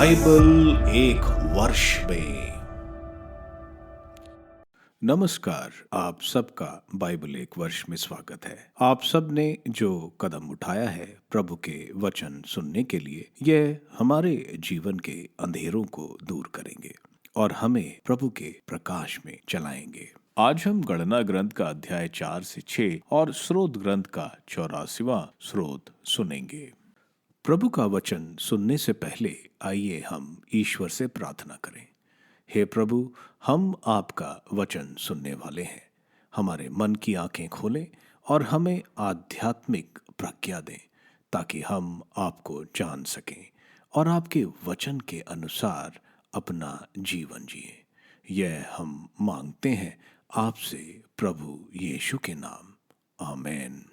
Bible एक वर्ष में। नमस्कार, आप सबका बाइबल एक वर्ष में स्वागत है। आप सब ने जो कदम उठाया है प्रभु के वचन सुनने के लिए, यह हमारे जीवन के अंधेरों को दूर करेंगे और हमें प्रभु के प्रकाश में चलाएंगे। आज हम गणना ग्रंथ का अध्याय 4 से 6 और स्रोत ग्रंथ का 84वां स्रोत सुनेंगे। प्रभु का वचन सुनने से पहले आइए हम ईश्वर से प्रार्थना करें। हे प्रभु, हम आपका वचन सुनने वाले हैं। हमारे मन की आंखें खोलें और हमें आध्यात्मिक प्रज्ञा दें ताकि हम आपको जान सकें और आपके वचन के अनुसार अपना जीवन जिए। यह हम मांगते हैं आपसे प्रभु यीशु के नाम, आमीन।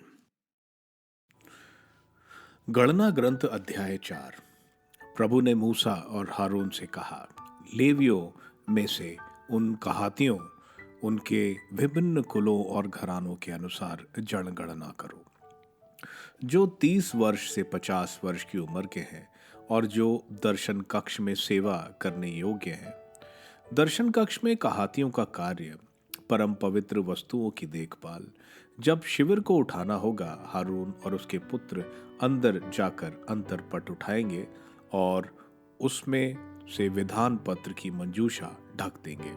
गणना ग्रंथ अध्याय 4। प्रभु ने मूसा और हारून से कहा, लेवियों में से उन कहातियों, उनके विभिन्न कुलों और घरानों के अनुसार जनगणना करो, जो 30 वर्ष से 50 वर्ष की उम्र के हैं और जो दर्शन कक्ष में सेवा करने योग्य हैं। दर्शन कक्ष में कहातियों का कार्य परम पवित्र वस्तुओं की देखभाल। जब शिविर को उठाना होगा, हारून और उसके पुत्र अंदर जाकर अंतरपट उठाएंगे और उसमें से विधान पत्र की मंजूषा ढक देंगे।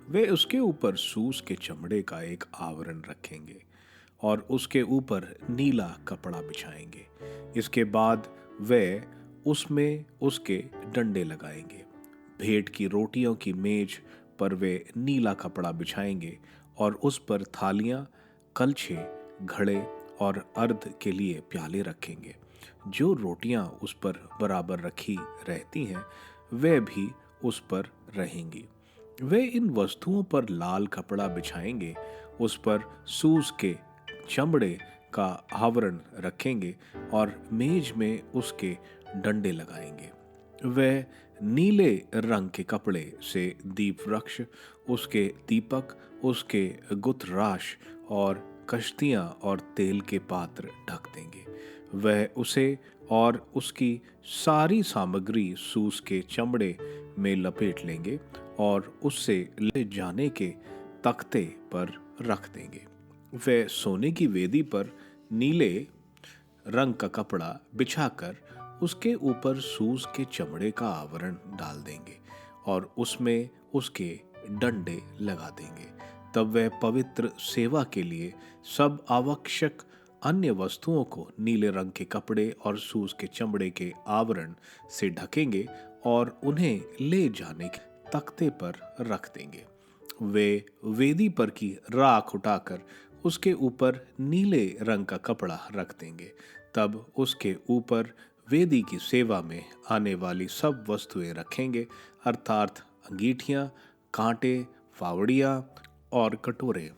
वे उसके ऊपर सूस के चमड़े का एक आवरण रखेंगे और उसके ऊपर नीला कपड़ा बिछाएंगे। इसके बाद वे उसमें उसके डंडे लगाएंगे। भेंट की रोटियों की मेज पर वे नीला कपड़ा बिछाएंगे और उस पर थालियां, कलछे, घड़े और अर्ध के लिए प्याले रखेंगे। जो रोटियां उस पर बराबर रखी रहती हैं, वे भी उस पर रहेंगी। वे इन वस्तुओं पर लाल कपड़ा बिछाएंगे, उस पर सूस के चमड़े का आवरण रखेंगे और मेज में उसके डंडे लगाएंगे। वे नीले रंग के कपड़े से दीप वृक्ष, उसके दीपक, उसके गुथराश और कश्तियां और तेल के पात्र ढक देंगे। वह उसे और उसकी सारी सामग्री सूस के चमड़े में लपेट लेंगे और उससे ले जाने के तख्ते पर रख देंगे। वह सोने की वेदी पर नीले रंग का कपड़ा बिछाकर उसके ऊपर सूस के चमड़े का आवरण डाल देंगे और उसमें उसके डंडे लगा देंगे। तब वह पवित्र सेवा के लिए सब आवश्यक अन्य वस्तुओं को नीले रंग के कपड़े और सूस के चमड़े के आवरण से ढकेंगे और उन्हें ले जाने के तख्ते पर रख देंगे। वे वेदी पर की राख उठाकर उसके ऊपर नीले रंग का कपड़ा रख देंगे। तब उसके ऊपर वेदी की सेवा में आने वाली सब वस्तुएं रखेंगे, अर्थात अंगीठियां, कांटे, फावड़ियां और कटोरे।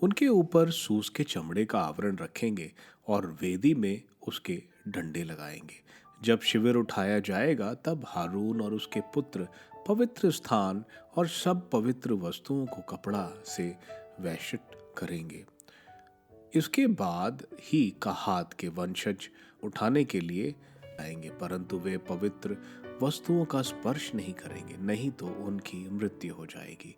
उनके ऊपर सूस के चमड़े का आवरण रखेंगे और वेदी में उसके डंडे लगाएंगे। जब शिविर उठाया जाएगा, तब हारून और उसके पुत्र पवित्र स्थान और सब पवित्र वस्तुओं को कपड़ा से वैशिट करेंगे। इसके बाद ही कहात के वंशज उठाने के लिए आएंगे, परंतु वे पवित्र वस्तुओं का स्पर्श नहीं करेंगे, नहीं तो उनकी मृत्यु हो जाएगी।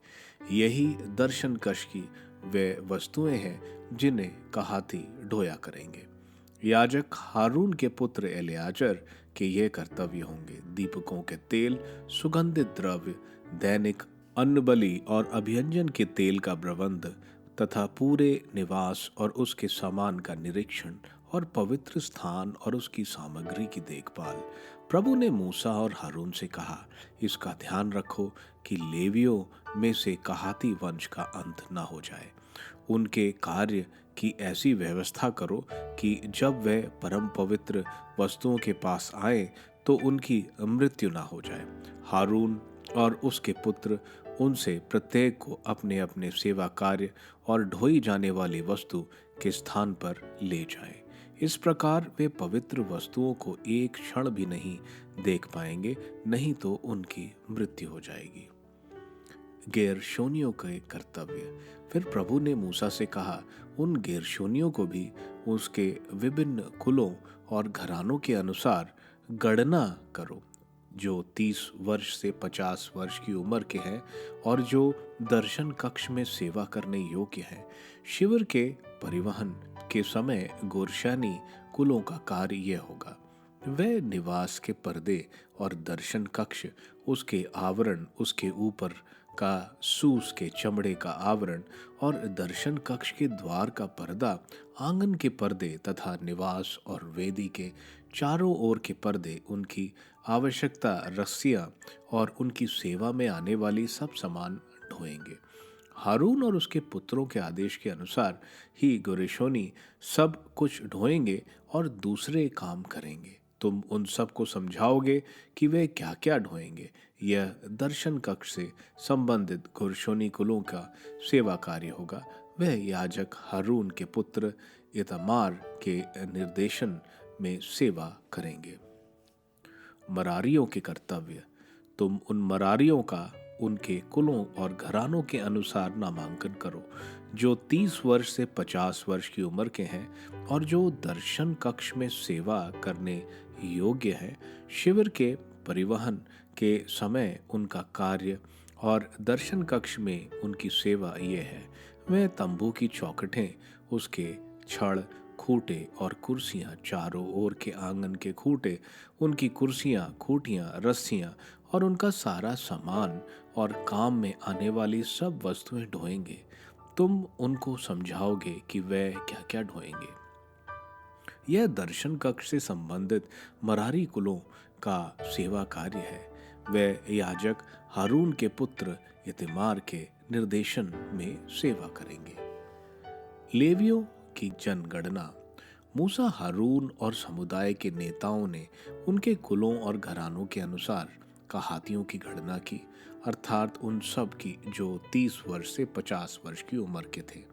यही दर्शन कक्ष की वे वस्तुएं हैं जिन्हें कहाती ढोया करेंगे। याजक हारून के पुत्र एलियाजर के ये कर्तव्य होंगे: दीपकों के तेल, सुगंधित द्रव्य, दैनिक अन्न बलि और अभियंजन के तेल का प्रबंध तथा पूरे निवास और उसके सामान का निरीक्षण और पवित्र स्थान और उसकी सामग्री की देखभाल। प्रभु ने मूसा और हारून से कहा, इसका ध्यान रखो कि लेवियों में से कहाती वंश का अंत न हो जाए। उनके कार्य की ऐसी व्यवस्था करो कि जब वे परम पवित्र वस्तुओं के पास आए तो उनकी मृत्यु न हो जाए। हारून और उसके पुत्र उनसे प्रत्येक को अपने अपने सेवा कार्य और ढोई जाने वाली वस्तु के स्थान पर ले जाएं। इस प्रकार वे पवित्र वस्तुओं को एक क्षण भी नहीं देख पाएंगे, नहीं तो उनकी मृत्यु हो जाएगी। गेरशोनियों के कर्तव्य। फिर प्रभु ने मूसा से कहा, उन गेरशोनियों को भी उसके विभिन्न कुलों और घरानों के अनुसार गणना करो। जो 30 वर्ष से 50 वर्ष की उम्र के हैं और जो दर्शन कक्ष में सेवा करने योग्य हैं। शिविर के परिवहन के समय गोरशानी कुलों का कार्य यह होगा। वह निवास के पर्दे और दर्शन कक्ष, उसके आवरण, उसके ऊपर का सूस के चमड़े का आवरण और दर्शन कक्ष के द्वार का पर्दा, आंगन के पर्दे तथा निवास और वेदी के चारों ओर के पर्दे, उनकी आवश्यकता रस्सियां और उनकी सेवा में आने वाली सब सामान ढोएंगे। हारून और उसके पुत्रों के आदेश के अनुसार ही गोरेशोनी सब कुछ ढोएंगे और दूसरे काम करेंगे। तुम उन सब को समझाओगे कि वे क्या क्या ढोएंगे। यह दर्शन कक्ष से संबंधित गोरशोनी कुलों का सेवा कार्य होगा। वह याजक हारून के पुत्र इतामार के निर्देशन में सेवा करेंगे। मरारियों के कर्तव्य। तुम उन मरारियों का उनके कुलों और घरानों के अनुसार नामांकन करो, जो 30 वर्ष से 50 वर्ष की उम्र के हैं और जो दर्शन कक्ष में सेवा करने योग्य हैं। शिविर के परिवहन के समय उनका कार्य और दर्शन कक्ष में उनकी सेवा ये है। वह तंबू की चौखटें, उसके छड़, खूंटे और कुर्सियां, चारों ओर के आंगन के खूंटे, उनकी कुर्सियां, खूंटियां, रस्सियां और उनका सारा सामान और काम में आने वाली सब वस्तुएं ढोएंगे। तुम उनको समझाओगे कि वह क्या क्या ढोएंगे। यह दर्शन कक्ष से संबंधित मरारी कुलों का सेवा कार्य है। वह याजक हारून के पुत्र इतिमार के निर्देशन में सेवा करेंगे। लेवियों की जनगणना। मूसा, हारून और समुदाय के नेताओं ने उनके कुलों और घरानों के अनुसार कहातियों की गणना की, अर्थात उन सब की जो 30 वर्ष से 50 वर्ष की उम्र के थे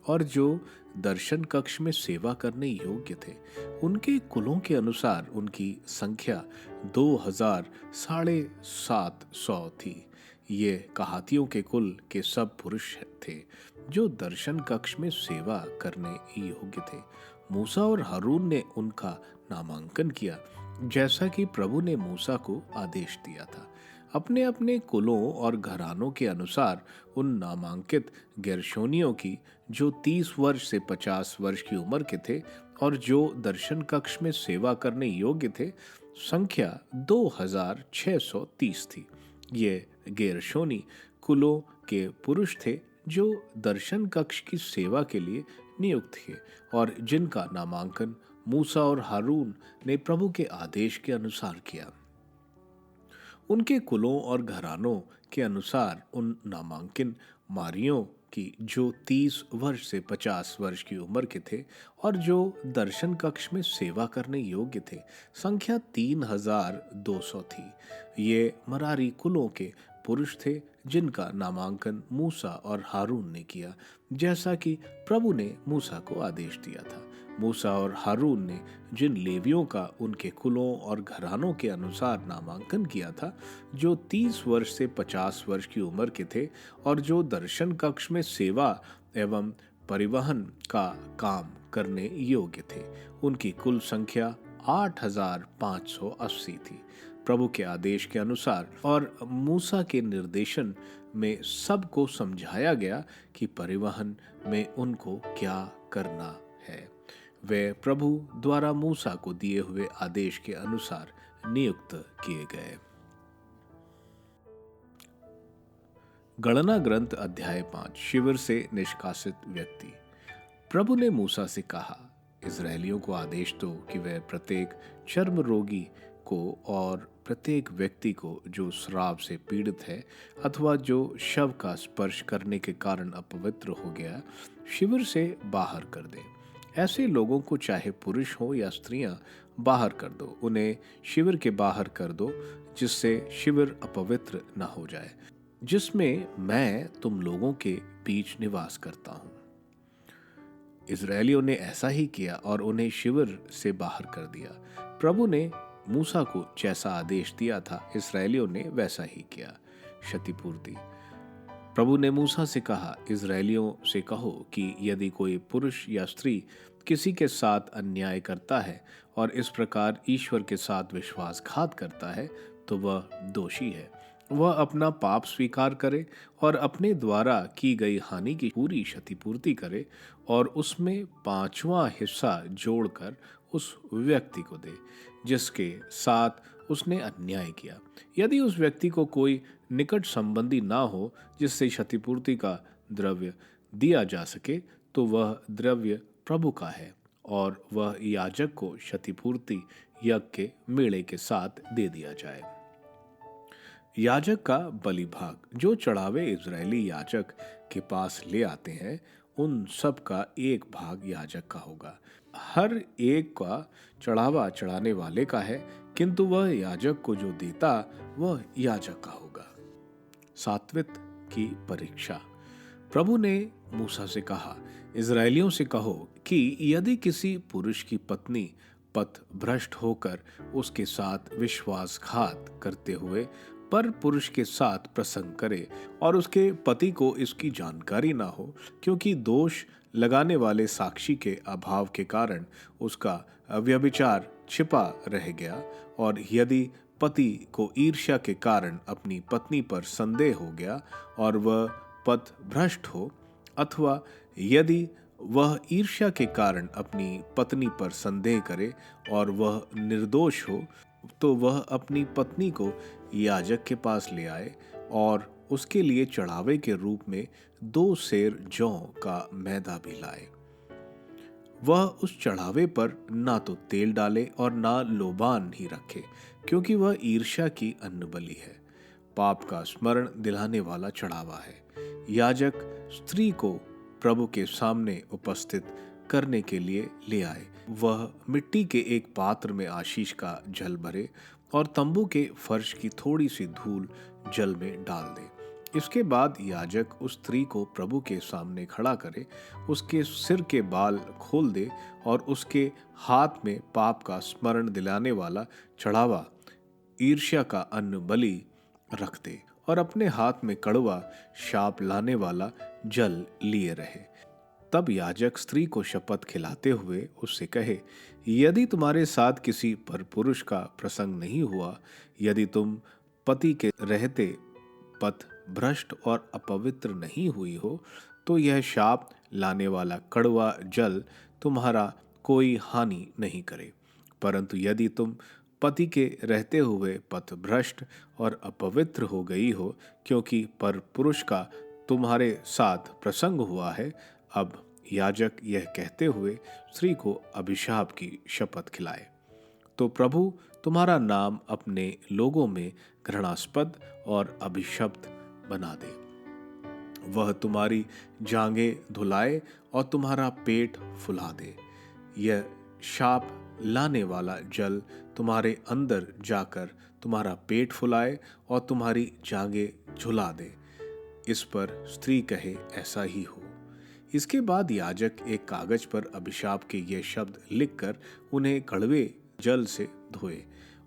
और जो दर्शन कक्ष में सेवा करने योग्य थे। उनके कुलों के अनुसार उनकी संख्या 2750 थी। ये कहातियों के कुल के सब पुरुष थे जो दर्शन कक्ष में सेवा करने योग्य थे। मूसा और हारून ने उनका नामांकन किया, जैसा कि प्रभु ने मूसा को आदेश दिया था। अपने अपने कुलों और घरानों के अनुसार उन नामांकित गेर्शोनियों की जो 30 वर्ष से 50 वर्ष की उम्र के थे और जो दर्शन कक्ष में सेवा करने योग्य थे, संख्या 2630 थी। ये गेर्शोनी कुलों के पुरुष थे जो दर्शन कक्ष की सेवा के लिए नियुक्त थे और जिनका नामांकन मूसा और हारून ने प्रभु के आदेश के अनुसार किया। उनके कुलों और घरानों के अनुसार उन नामांकित मारियों की जो 30 वर्ष से 50 वर्ष की उम्र के थे और जो दर्शन कक्ष में सेवा करने योग्य थे, संख्या 3200 थी। ये मरारी कुलों के पुरुष थे जिनका नामांकन मूसा और हारून ने किया, जैसा कि प्रभु ने मूसा को आदेश दिया था। मूसा और हारून ने जिन लेवियों का उनके कुलों और घरानों के अनुसार नामांकन किया था, जो 30 वर्ष से 50 वर्ष की उम्र के थे और जो दर्शन कक्ष में सेवा एवं परिवहन का काम करने योग्य थे, उनकी कुल संख्या 8580 थी। प्रभु के आदेश के अनुसार और मूसा के निर्देशन में सबको समझाया गया कि परिवहन में उनको क्या करना है। वे प्रभु द्वारा मूसा को दिए हुए आदेश के अनुसार नियुक्त किए गए। गणना ग्रंथ अध्याय 5। शिविर से निष्कासित व्यक्ति। प्रभु ने मूसा से कहा, इस्राएलियों को आदेश दो कि वे प्रत्येक चर्म रोगी को और प्रत्येक व्यक्ति को जो श्राप से पीड़ित है अथवा जो शव का स्पर्श करने के कारण अपवित्र हो गया, शिविर से बाहर कर दे। ऐसे लोगों को चाहे पुरुष हो या स्त्रियां बाहर कर दो। उन्हें शिविर के बाहर कर दो, जिससे शिविर अपवित्र न हो जाए, जिसमें मैं तुम लोगों के बीच निवास करता हूं। इस्राएलियों ने ऐसा ही किया और उन्हें शिविर से बाहर कर दिया। प्रभु ने मूसा को जैसा आदेश दिया था, इस्राएलियों ने वैसा ही किया। क्षतिपूर्ति। प्रभु ने मूसा से कहा, इस्राएलियों से कहो कि यदि कोई पुरुष या स्त्री किसी के साथ अन्याय करता है और इस प्रकार ईश्वर के साथ विश्वासघात करता है, तो वह दोषी है। वह अपना पाप स्वीकार करे और अपने द्वारा की गई हानि की पूरी क्षतिपूर्ति करे और उसमें 5वां हिस्सा जोड़कर उस व्यक्ति को दे जिसके साथ उसने अन्याय किया। यदि उस व्यक्ति को कोई निकट संबंधी ना हो जिससे क्षतिपूर्ति का द्रव्य दिया जा सके, तो वह द्रव्य प्रभु का है और वह याजक को क्षतिपूर्ति यज्ञ के मेढ़े के साथ दे दिया जाए। याजक का बलि भाग। जो चढ़ावे इजरायली याजक के पास ले आते हैं उन सब का एक भाग याजक का होगा। हर एक का चढ़ावा चढ़ाने वाले का है, किंतु वह याजक को जो देता वह याजक का होगा। सात्वित की परीक्षा। प्रभु ने मूसा से कहा, इजरायलियों से कहो कि यदि किसी पुरुष की पत्नी पथ भ्रष्ट होकर उसके साथ विश्वासघात करते हुए पर पुरुष के साथ प्रसंग करे और उसके पति को इसकी जानकारी ना हो, क्योंकि दोष लगाने वाले साक्षी के अभाव के कारण उसका व्यभिचार छिपा रह गया, और यदि पति को ईर्ष्या के कारण अपनी पत्नी पर संदेह हो गया और वह पथ भ्रष्ट हो, अथवा यदि वह ईर्ष्या के कारण अपनी पत्नी पर संदेह करे और वह निर्दोष हो, तो वह अपनी पत्नी को याजक के पास ले आए और उसके लिए चढ़ावे के रूप में 2 सेर जौ का मैदा भी लाए। वह उस चढ़ावे पर ना तो तेल डाले और ना लोबान ही रखे, क्योंकि वह ईर्ष्या की अन्नबलि है, पाप का स्मरण दिलाने वाला चढ़ावा है। याजक स्त्री को प्रभु के सामने उपस्थित करने के लिए ले आए। वह मिट्टी के एक पात्र में आशीष का जल भरे और तंबू के फर्श की थोड़ी सी धूल जल में डाल दे। इसके बाद याजक उस स्त्री को प्रभु के सामने खड़ा करे, उसके सिर के बाल खोल दे और उसके हाथ में पाप का स्मरण दिलाने वाला चढ़ावा ईर्ष्या का अन्न बलि रख दे और अपने हाथ में कड़वा शाप लाने वाला जल लिए रहे। तब याजक स्त्री को शपथ खिलाते हुए उससे कहे, यदि तुम्हारे साथ किसी परपुरुष का प्रसंग नहीं हुआ, यदि तुम पति के रहते पथ भ्रष्ट और अपवित्र नहीं हुई हो, तो यह शाप लाने वाला कड़वा जल तुम्हारा कोई हानि नहीं करे। परंतु यदि तुम पति के रहते हुए पथ भ्रष्ट और अपवित्र हो गई हो, क्योंकि परपुरुष का तुम्हारे साथ प्रसंग हुआ है, अब याजक यह कहते हुए स्त्री को अभिशाप की शपथ खिलाए, तो प्रभु तुम्हारा नाम अपने लोगों में घृणास्पद और अभिशप्त बना दे। वह तुम्हारी जांघें धुलाए और तुम्हारा पेट फुला दे। यह शाप लाने वाला जल तुम्हारे अंदर जाकर तुम्हारा पेट फुलाए और तुम्हारी जांघें झुला दे। इस पर स्त्री कहे, ऐसा ही हो। इसके बाद याजक एक कागज पर अभिशाप के ये शब्द लिखकर उन्हें कड़वे जल से धोए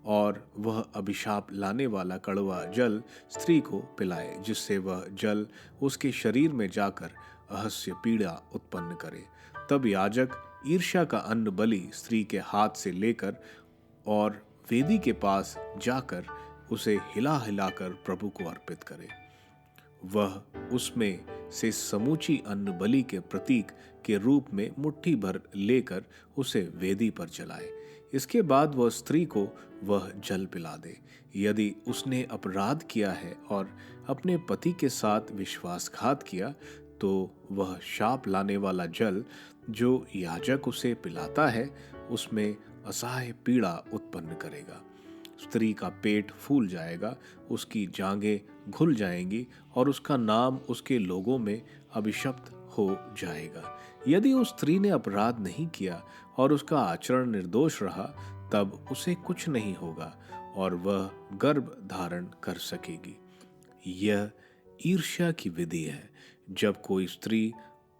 और वह अभिशाप लाने वाला कड़वा जल स्त्री को पिलाए, जिससे वह जल उसके शरीर में जाकर अहस्य पीड़ा उत्पन्न करे। तब याजक ईर्ष्या का अन्न बलि स्त्री के हाथ से लेकर और वेदी के पास जाकर उसे हिला हिलाकर प्रभु को अर्पित करे। वह उसमें से समूची अन्न बलि के प्रतीक के रूप में मुट्ठी भर लेकर उसे वेदी पर जलाए। इसके बाद वह स्त्री को वह जल पिला दे। यदि उसने अपराध किया है और अपने पति के साथ विश्वासघात किया, तो वह शाप लाने वाला जल जो याजक उसे पिलाता है उसमें असह्य पीड़ा उत्पन्न करेगा। स्त्री का पेट फूल जाएगा, उसकी जांघें घुल जाएंगी और उसका नाम उसके लोगों में अभिशप्त हो जाएगा। यदि उस स्त्री ने अपराध नहीं किया और उसका आचरण निर्दोष रहा, तब उसे कुछ नहीं होगा और वह गर्भ धारण कर सकेगी। यह ईर्ष्या की विधि है। जब कोई स्त्री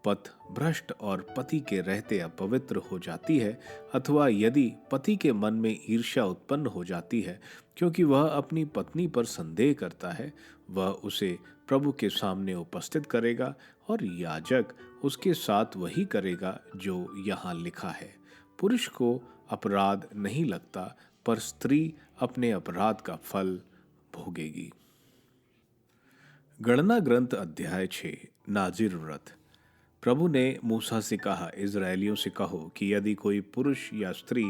पथ भ्रष्ट और पति के रहते अपवित्र हो जाती है, अथवा यदि पति के मन में ईर्ष्या उत्पन्न हो जाती है क्योंकि वह अपनी पत्नी पर संदेह करता है, वह उसे प्रभु के सामने उपस्थित करेगा और याजक उसके साथ वही करेगा जो यहाँ लिखा है। पुरुष को अपराध नहीं लगता, पर स्त्री अपने अपराध का फल भोगेगी। गणना ग्रंथ अध्याय 6 नाजिर व्रत। प्रभु ने मूसा से कहा, इज़राइलियों से कहो कि यदि कोई पुरुष या स्त्री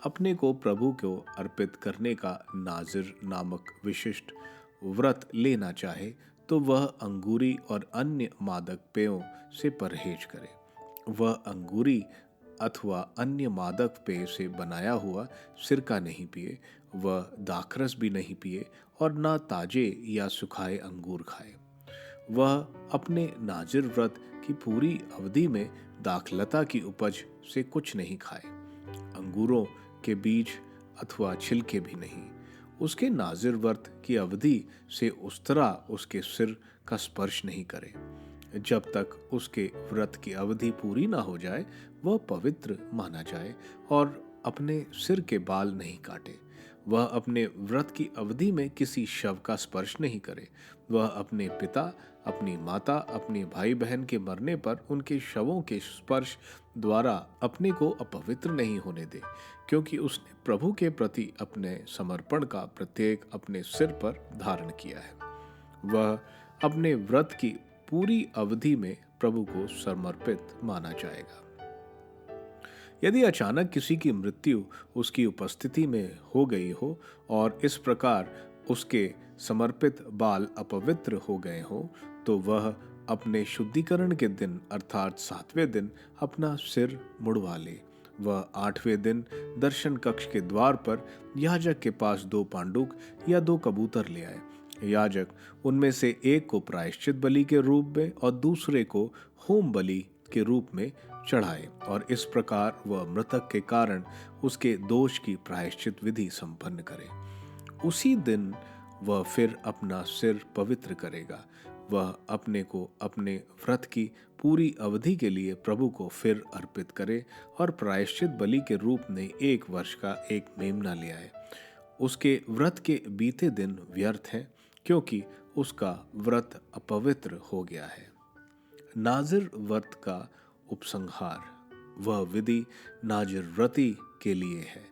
अपने को प्रभु को अर्पित करने का नाजिर नामक विशिष्ट व्रत लेना चाहे तो वह अंगूरी और अन्य मादक पेयों से परहेज करे। वह अंगूरी अथवा अन्य मादक पेय से बनाया हुआ सिरका नहीं पिए, वह दाखरस भी नहीं पिए और ना ताजे या सुखाए अंगूर खाए। वह अपने नाजिर व्रत की पूरी अवधि में दाखलता की उपज से कुछ नहीं खाए, अंगूरों के बीज अथवा छिलके भी नहीं। उसके नाजिर व्रत की अवधि से उस्तरा उसके सिर का स्पर्श नहीं करे। जब तक उसके व्रत की अवधि पूरी ना हो जाए वह पवित्र माना जाए और अपने सिर के बाल नहीं काटे। वह अपने व्रत की अवधि में किसी शव का स्पर्श नहीं करे। वह अपने पिता, अपनी माता, अपने भाई बहन के मरने पर उनके शवों के स्पर्श द्वारा अपने को अपवित्र नहीं होने दे, क्योंकि उसने प्रभु के प्रति अपने समर्पण का प्रत्येक अपने सिर पर धारण किया है। वह अपने व्रत की पूरी अवधि में प्रभु को समर्पित माना जाएगा। यदि अचानक किसी की मृत्यु उसकी उपस्थिति में हो गई हो और इस प्रकार उसके समर्पित बाल अपवित्र हो गए हो, तो वह अपने शुद्धिकरण के दिन अर्थात 7वें दिन अपना सिर मुड़वा ले। वह 8वें दिन दर्शन कक्ष के द्वार पर याजक के पास 2 पांडुक या 2 कबूतर ले आए। याजक उनमें से एक को प्रायश्चित बलि के रूप में और दूसरे को होम बलि के रूप में चढ़ाए और इस प्रकार वह मृतक के कारण उसके दोष की प्रायश्चित विधि संपन्न करे। उसी दिन वह फिर अपना सिर पवित्र करेगा। वह अपने को अपने व्रत की पूरी अवधि के लिए प्रभु को फिर अर्पित करे और प्रायश्चित बलि के रूप में 1 वर्ष का एक मेमना ले आए। उसके व्रत के बीते दिन व्यर्थ है, क्योंकि उसका व्रत अपवित्र हो गया है। नाजिर व्रत का उपसंहार। वह विधि नाजिर व्रती के लिए है।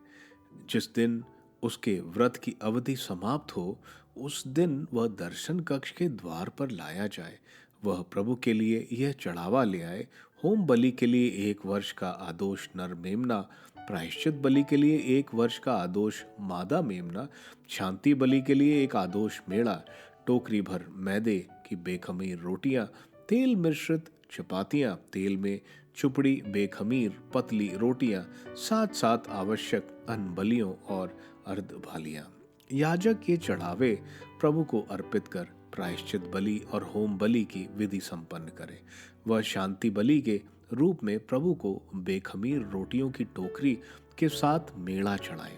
जिस दिन उसके व्रत की अवधि समाप्त हो उस दिन वह दर्शन कक्ष के द्वार पर लाया जाए। वह प्रभु के लिए यह चढ़ावा ले आए, होम बलि के लिए 1 वर्ष का आदोष नर मेमना, प्रायश्चित बलि के लिए 1 वर्ष का आदोष मादा मेमना, शांति बलि के लिए 1 आदोष मेढ़ा, टोकरी भर मैदे की बेखमीर रोटियां, तेल मिश्रित चपातियां, तेल में चुपड़ी बेखमीर पतली रोटियां, 7 आवश्यक अन्न बलियों और अर्ध भालियां। याजक ये चढ़ावे प्रभु को अर्पित कर प्रायश्चित बलि और होम बलि की विधि संपन्न करे। वह शांति बलि के रूप में प्रभु को बेखमीर रोटियों की टोकरी के साथ मेढ़ा चढ़ाए।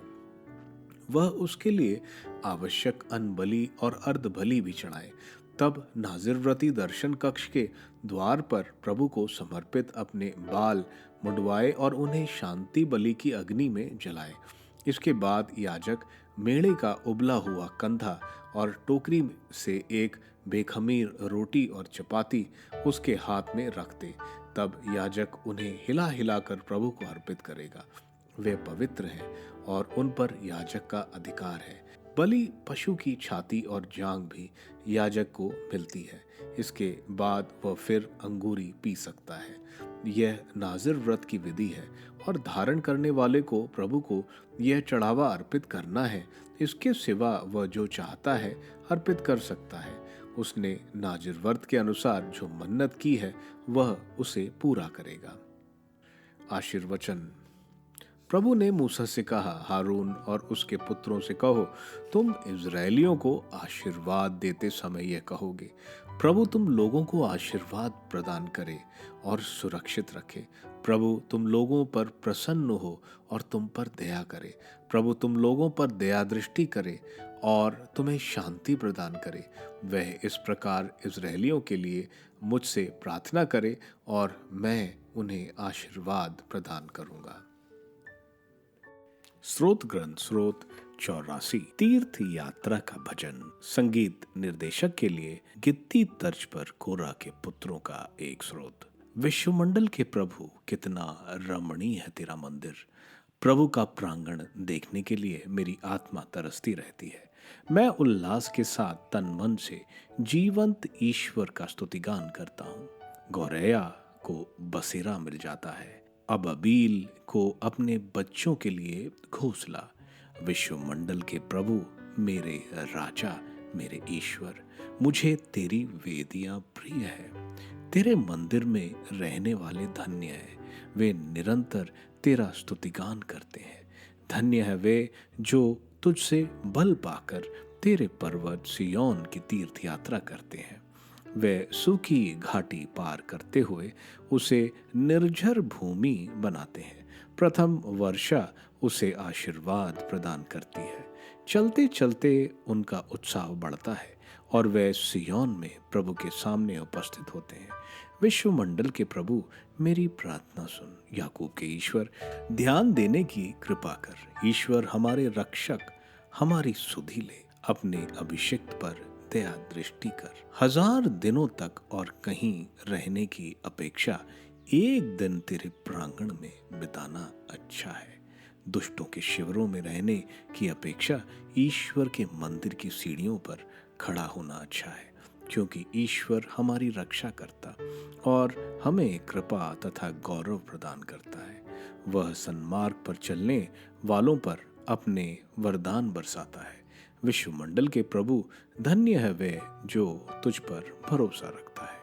वह उसके लिए आवश्यक अन्न बलि और अर्ध बलि भी चढ़ाए। तब नाजिर व्रती दर्शन कक्ष के द्वार पर प्रभु को समर्पित अपने बाल मुंडवाए और उन्हें शांति बलि की अग्नि में जलाए। इसके बाद याजक मेढ़े का उबला हुआ कंधा और टोकरी से 1 बेखमीर रोटी और चपाती उसके हाथ में रखते। तब याजक उन्हें हिला हिलाकर प्रभु को अर्पित करेगा। वे पवित्र हैं और उन पर याजक का अधिकार है। बलि पशु की छाती और जांग भी याजक को मिलती है। इसके बाद वह फिर अंगूरी पी सकता है। यह नाजिर व्रत की विधि है और धारण करने वाले को प्रभु को यह चढ़ावा अर्पित करना है। इसके सिवा वह जो चाहता है अर्पित कर सकता है। उसने नाजिर व्रत के अनुसार जो मन्नत की है वह उसे पूरा करेगा। आशीर्वचन। प्रभु ने मूसा से कहा, हारून और उसके पुत्रों से कहो, तुम इज़राइलियों को आशीर्वाद देते समय यह कहोगे, प्रभु तुम लोगों को आशीर्वाद प्रदान करे और सुरक्षित रखे। प्रभु तुम लोगों पर प्रसन्न हो और तुम पर दया करे। प्रभु तुम लोगों पर दया दृष्टि करे और तुम्हें शांति प्रदान करे। वह इस प्रकार इज़राइलियों के लिए मुझसे प्रार्थना करे और मैं उन्हें आशीर्वाद प्रदान करूंगा। स्रोत ग्रंथ स्रोत 84। तीर्थ यात्रा का भजन। संगीत निर्देशक के लिए गित्ती तर्ज पर कोरा के पुत्रों का एक स्रोत। विश्वमंडल के प्रभु कितना रमणीय है तेरा मंदिर, प्रभु का प्रांगण देखने के लिए मेरी आत्मा तरसती रहती है। मैं उल्लास के साथ तन मन से जीवंत ईश्वर का स्तुतिगान करता हूँ। गौरैया को बसेरा मिल जाता है, अबील को अपने बच्चों के लिए घोंसला। विश्वमंडल के प्रभु, मेरे राजा, मेरे ईश्वर, मुझे तेरी वेदियां प्रिय है। तेरे मंदिर में रहने वाले धन्य हैं, वे निरंतर तेरा स्तुतिगान करते हैं। धन्य है वे जो तुझसे बल पाकर तेरे पर्वत सिय्योन की तीर्थ यात्रा करते हैं। वे सूखी घाटी पार करते हुए उसे निर्झर भूमि बनाते हैं। प्रथम वर्षा उसे आशीर्वाद प्रदान करती है। चलते चलते उनका उत्साह बढ़ता है और वे सिय्योन में प्रभु के सामने उपस्थित होते हैं। विश्वमंडल के प्रभु, मेरी प्रार्थना सुन। याकूब के ईश्वर, ध्यान देने की कृपा कर। ईश्वर हमारे रक्षक, हमारी सुधि ले। अपने अभिषिक्त पर दया दृष्टि कर। 1000 दिनों तक और कहीं रहने की अपेक्षा एक दिन तेरे प्रांगण में बिताना अच्छा है। दुष्टों के शिविरों में रहने की अपेक्षा ईश्वर के मंदिर की सीढ़ियों पर खड़ा होना अच्छा है, क्योंकि ईश्वर हमारी रक्षा करता और हमें कृपा तथा गौरव प्रदान करता है। वह सन्मार्ग पर चलने वालों पर अपने वरदान बरसाता है। विश्वमंडल के प्रभु, धन्य है वे जो तुझ पर भरोसा रखता है।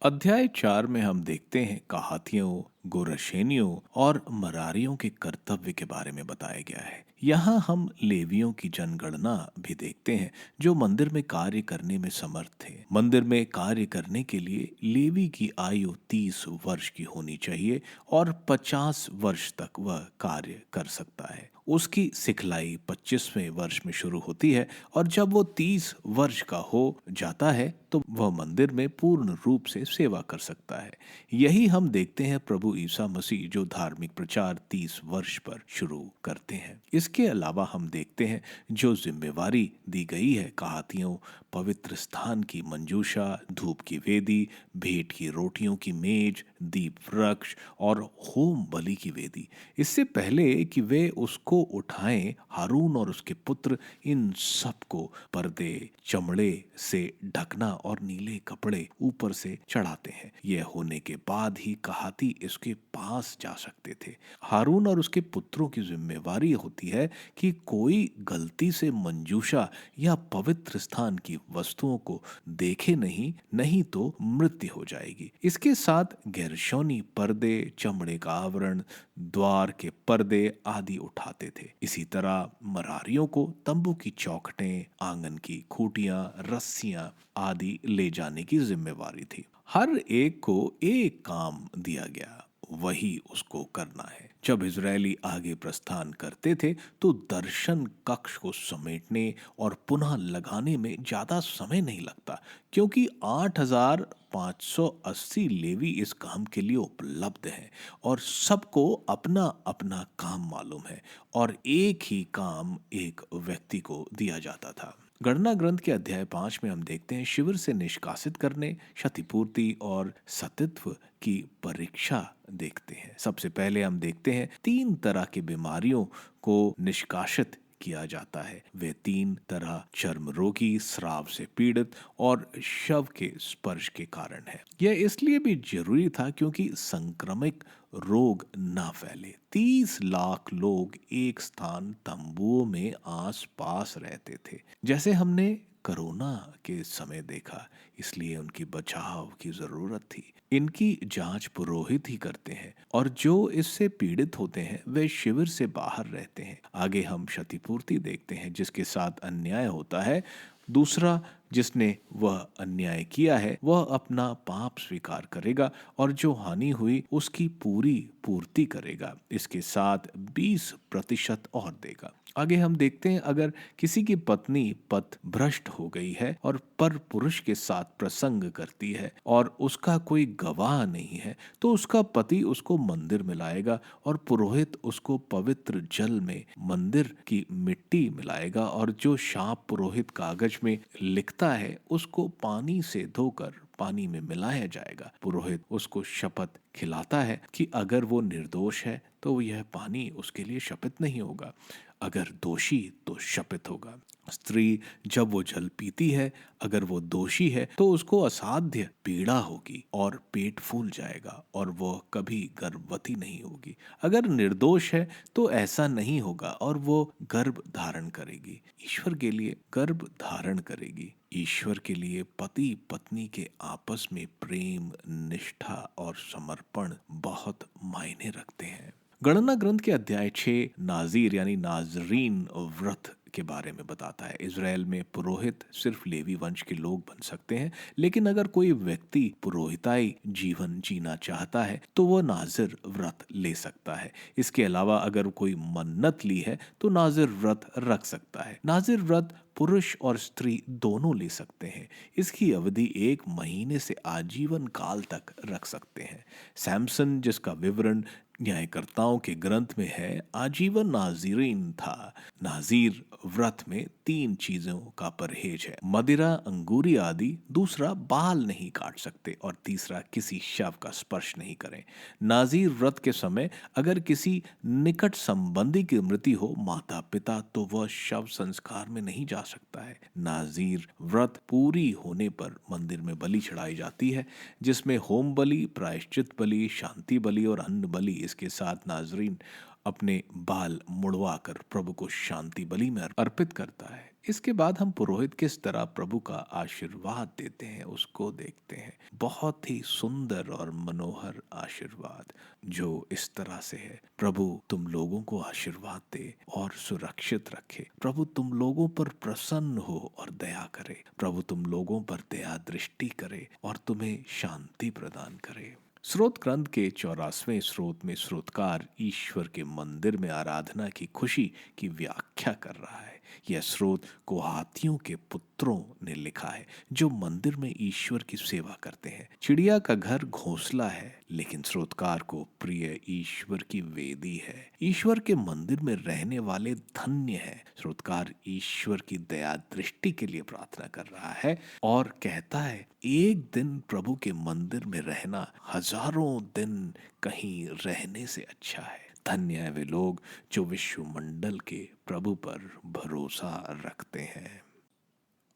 अध्याय 4 में हम देखते हैं कहातियों, गोरशेनियों और मरारियों के कर्तव्य के बारे में बताया गया है। यहाँ हम लेवियों की जनगणना भी देखते हैं जो मंदिर में कार्य करने में समर्थ थे। मंदिर में कार्य करने के लिए लेवी की आयु 30 वर्ष की होनी चाहिए और 50 वर्ष तक वह कार्य कर सकता है। उसकी सिखलाई 25वें वर्ष में शुरू होती है और जब वो 30 वर्ष का हो जाता है तो वह मंदिर में पूर्ण रूप से सेवा कर सकता है। यही हम देखते हैं प्रभु ईसा मसीह जो धार्मिक प्रचार 30 वर्ष पर शुरू करते हैं। इसके अलावा हम देखते हैं जो जिम्मेवारी दी गई है कहातियों, पवित्र स्थान की मंजूषा, धूप की वेदी, भेंट की रोटियों की मेज, दीप वृक्ष और होम बलि की वेदी। इससे पहले कि वे उसको उठाएं, हारून और उसके पुत्र इन सबको पर्दे, चमड़े से ढकना और नीले कपड़े ऊपर से चढ़ाते हैं। यह होने के बाद ही कहाती इसके पास जा सकते थे। हारून और उसके पुत्रों की जिम्मेवारी होती है कि कोई गलती से मंजूषा या पवित्र स्थान की वस्तुओं को देखे नहीं तो मृत्यु हो जाएगी। इसके साथ गेर्शोनी पर्दे, चमड़े का आवरण, द्वार के पर्दे आदि उठाते थे। इसी तरह मरारियों को तंबू की चौखटें, आंगन की खूटियां, रस्सियां आदि ले जाने की जिम्मेवारी थी। हर एक को एक काम दिया गया, वही उसको करना है। जब इजरायली आगे प्रस्थान करते थे तो दर्शन कक्ष को समेटने और पुनः लगाने में ज्यादा समय नहीं लगता, क्योंकि 8580 लेवी इस काम के लिए उपलब्ध हैं और सबको अपना अपना काम मालूम है और एक ही काम एक व्यक्ति को दिया जाता था। गणना ग्रंथ के अध्याय 5 में हम देखते हैं शिविर से निष्कासित करने, क्षतिपूर्ति और सतीत्व की परीक्षा देखते हैं। सबसे पहले हम देखते हैं 3 तरह की बीमारियों को निष्कासित किया जाता है। वे 3 तरह चर्म रोगी, श्राव से पीड़ित और शव के स्पर्श के कारण है। यह इसलिए भी जरूरी था क्योंकि संक्रमित रोग ना फैले। 30 लाख लोग एक स्थान तंबुओं में आस पास रहते थे, जैसे हमने कोरोना के समय देखा, इसलिए उनकी बचाव की जरूरत थी। इनकी जांच पुरोहित ही करते हैं और जो इससे पीड़ित होते हैं वे शिविर से बाहर रहते हैं। आगे हम क्षतिपूर्ति देखते हैं जिसके साथ अन्याय होता है। दूसरा, जिसने वह अन्याय किया है वह अपना पाप स्वीकार करेगा और जो हानि हुई उसकी पूरी पूर्ति करेगा। इसके साथ 20% और देगा। आगे हम देखते हैं अगर किसी की पत्नी पथ भ्रष्ट हो गई है और पर पुरुष के साथ प्रसंग करती है और उसका कोई गवाह नहीं है तो उसका पति उसको मंदिर में लाएगा और पुरोहित उसको पवित्र जल में मंदिर की मिट्टी मिलाएगा और जो शाप पुरोहित कागज में लिखता है उसको पानी से धोकर पानी में मिलाया जाएगा। पुरोहित उसको शपथ खिलाता है कि अगर वो निर्दोष है तो यह पानी उसके लिए शपित नहीं होगा, अगर दोषी तो शपित होगा। स्त्री जब वो जल पीती है, अगर वो दोषी है तो उसको असाध्य पीड़ा होगी और पेट फूल जाएगा और वो कभी गर्भवती नहीं होगी। अगर निर्दोष है तो ऐसा नहीं होगा और वो गर्भ धारण करेगी, ईश्वर के लिए गर्भ धारण करेगी। ईश्वर के लिए पति पत्नी के आपस में प्रेम, निष्ठा और समर्पण बहुत मायने रखते हैं। गणना ग्रंथ के अध्याय 6 नाजीर यानी नाजरीन व्रत के बारे में बताता है। इज़राइल में पुरोहित सिर्फ लेवी वंश के लोग बन सकते हैं, लेकिन अगर कोई व्यक्ति पुरोहिताई जीवन जीना चाहता है तो वह नाजिर व्रत ले सकता है। इसके अलावा अगर कोई मन्नत ली है तो नाजिर व्रत रख सकता है। नाजिर व्रत पुरुष और स्त्री दोनों ले सकते हैं। इसकी अवधि 1 महीने से आजीवन काल तक रख सकते हैं। सैमसन, जिसका विवरण न्यायकर्ताओं के ग्रंथ में है, आजीवन नाजीरीन था। नाजीर व्रत में 3 चीजों का परहेज है: मदिरा, अंगूरी आदि, दूसरा बाल नहीं काट सकते और तीसरा किसी शव का स्पर्श नहीं करें। नाजीर व्रत के समय अगर किसी निकट संबंधी की मृत्यु हो, माता पिता, तो वह शव संस्कार में नहीं जा सकता है। नाजीर व्रत पूरी होने पर मंदिर में बलि चढ़ाई जाती है, जिसमें होम बलि, प्रायश्चित बलि, शांति बलि और अन्न बलि। इसके साथ नाजरीन अपने बाल मुड़वाकर प्रभु को शांति बलि में अर्पित करता है। इसके बाद हम पुरोहित किस तरह प्रभु का आशीर्वाद देते हैं उसको देखते हैं। बहुत ही सुंदर और मनोहर आशीर्वाद जो इस तरह से है: प्रभु तुम लोगों को आशीर्वाद दे और सुरक्षित रखे। प्रभु तुम लोगों पर प्रसन्न हो और दया करे। प्रभु तुम लोगों पर दया दृष्टि करे और तुम्हें शांति प्रदान करे। स्रोत ग्रंथ के 84वें स्रोत में स्रोतकार ईश्वर के मंदिर में आराधना की खुशी की व्याख्या कर रहा है। यह स्रोत कोहातियों के पुत्रों ने लिखा है जो मंदिर में ईश्वर की सेवा करते हैं। चिड़िया का घर घोंसला है, लेकिन स्रोतकार को प्रिय ईश्वर की वेदी है। ईश्वर के मंदिर में रहने वाले धन्य हैं। स्रोतकार ईश्वर की दया दृष्टि के लिए प्रार्थना कर रहा है और कहता है, एक दिन प्रभु के मंदिर में रहना हजारों दिन कहीं रहने से अच्छा है। धन्य है वे लोग जो विश्वमंडल के प्रभु पर भरोसा रखते हैं।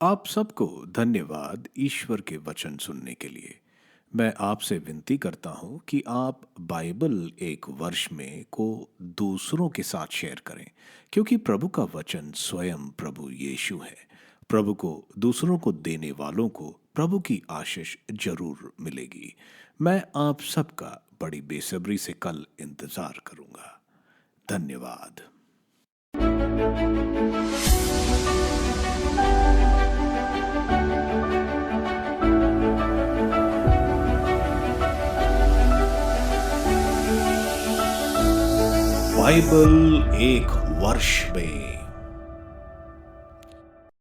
आप सबको धन्यवाद ईश्वर के वचन सुनने के लिए। मैं आपसे विनती करता हूं कि आप बाइबल एक वर्ष में को दूसरों के साथ शेयर करें, क्योंकि प्रभु का वचन स्वयं प्रभु यीशु है। प्रभु को दूसरों को देने वालों को प्रभु की आशीष जरूर मिलेगी। मैं आप सबका बड़ी बेसब्री से कल इंतजार करूंगा। धन्यवाद। बाइबल एक वर्ष में